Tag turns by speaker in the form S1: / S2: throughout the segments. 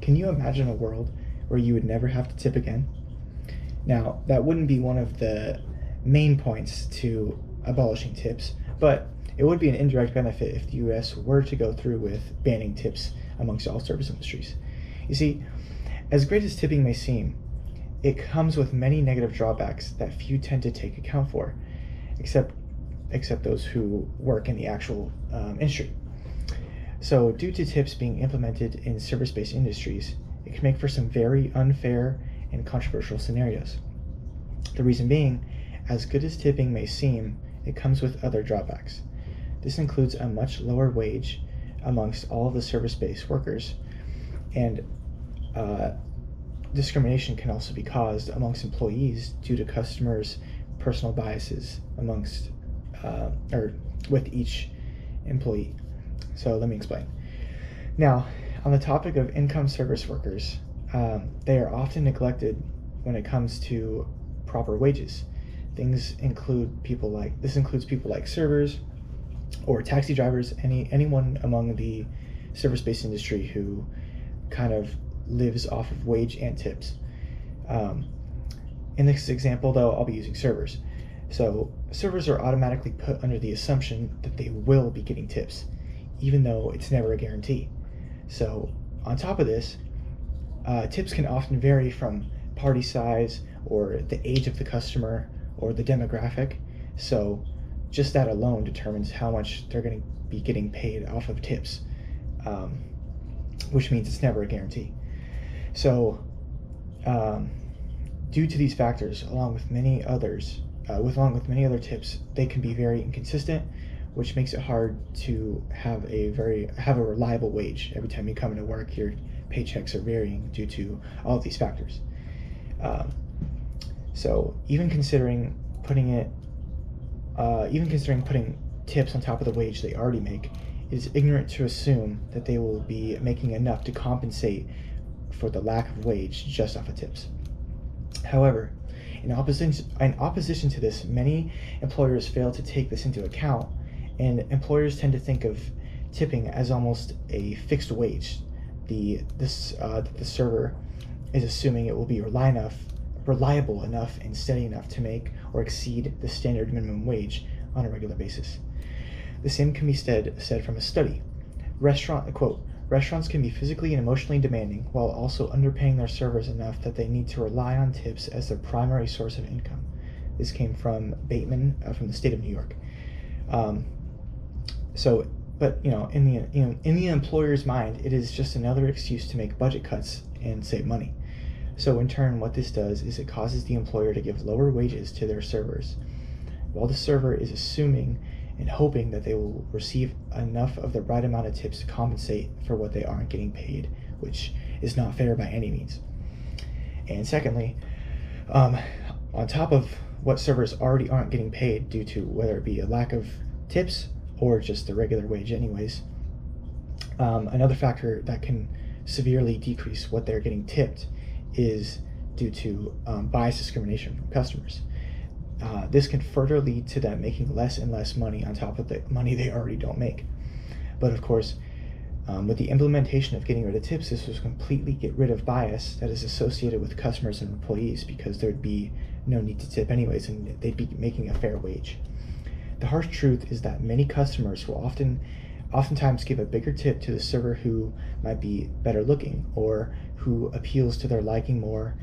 S1: Can you imagine a world where you would never have to tip again? Now, that wouldn't be one of the main points to abolishing tips, but it would be an indirect benefit if the US were to go through with banning tips amongst all service industries. You see, as great as tipping may seem, it comes with many negative drawbacks that few tend to take account for, except those who work in the actual industry. So, due to tips being implemented in service-based industries, it can make for some very unfair and controversial scenarios. The reason being, as good as tipping may seem, it comes with other drawbacks. This includes a much lower wage amongst all of the service-based workers, and discrimination can also be caused amongst employees due to customers' personal biases amongst or with each employee. So let me explain. Now, on the topic of income service workers, they are often neglected when it comes to proper wages. This includes people like servers or taxi drivers, anyone among the service-based industry who kind of lives off of wage and tips. In this example, though, I'll be using servers. So servers are automatically put under the assumption that they will be getting tips, even though it's never a guarantee. So on top of this, tips can often vary from party size or the age of the customer or the demographic. So just that alone determines how much they're going to be getting paid off of tips, which means it's never a guarantee. So due to these factors, along with many other tips, they can be very inconsistent, which makes it hard to have a reliable wage. Every time you come into work, your paychecks are varying due to all of these factors. So even considering putting tips on top of the wage they already make, it is ignorant to assume that they will be making enough to compensate for the lack of wage just off of tips. However, in opposition to this, many employers fail to take this into account, and employers tend to think of tipping as almost a fixed wage. The server is assuming it will be reliable enough and steady enough to make or exceed the standard minimum wage on a regular basis. The same can be said from a study. Restaurants can be physically and emotionally demanding while also underpaying their servers enough that they need to rely on tips as their primary source of income. This came from Bateman from the state of New York. In the employer's mind, it is just another excuse to make budget cuts and save money. So in turn, what this does is it causes the employer to give lower wages to their servers, while the server is assuming and hoping that they will receive enough of the right amount of tips to compensate for what they aren't getting paid, which is not fair by any means. And secondly, on top of what servers already aren't getting paid due to whether it be a lack of tips or just the regular wage anyways, another factor that can severely decrease what they're getting tipped is due to bias discrimination from customers. This can further lead to them making less and less money on top of the money they already don't make. But of course, with the implementation of getting rid of tips, this was completely get rid of bias that is associated with customers and employees, because there'd be no need to tip anyways, and they'd be making a fair wage. The harsh truth is that many customers will oftentimes give a bigger tip to the server who might be better looking or who appeals to their liking more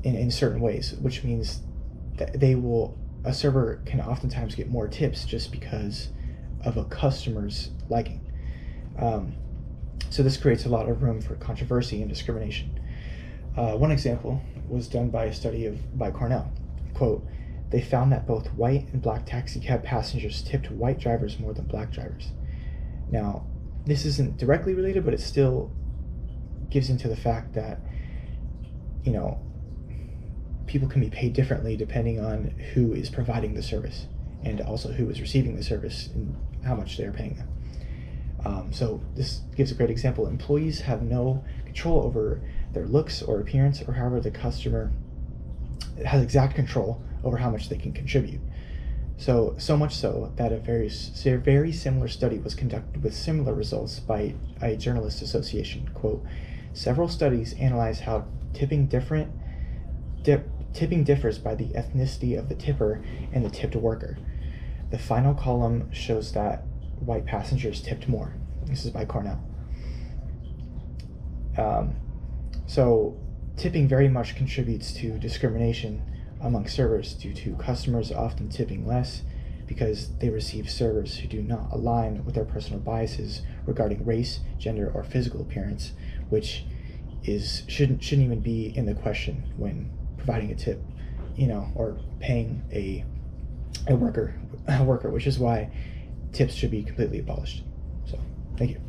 S1: in certain ways, which means that a server can oftentimes get more tips just because of a customer's liking. So this creates a lot of room for controversy and discrimination. One example was done by a study by Cornell. Quote, "They found that both white and black taxi cab passengers tipped white drivers more than black drivers." Now, this isn't directly related, but it still gives into the fact that, people can be paid differently depending on who is providing the service and also who is receiving the service and how much they're paying them. So this gives a great example. Employees have no control over their looks or appearance, or however the customer has exact control over how much they can contribute. So much so that a very similar study was conducted with similar results by a journalist association. Quote, several studies analyze how tipping differs by the ethnicity of the tipper and the tipped worker. The final column shows that white passengers tipped more. This is by Cornell. So tipping very much contributes to discrimination among servers due to customers often tipping less because they receive servers who do not align with their personal biases regarding race, gender, or physical appearance, which shouldn't even be in the question when providing a tip, or paying a worker, which is why tips should be completely abolished. So, thank you.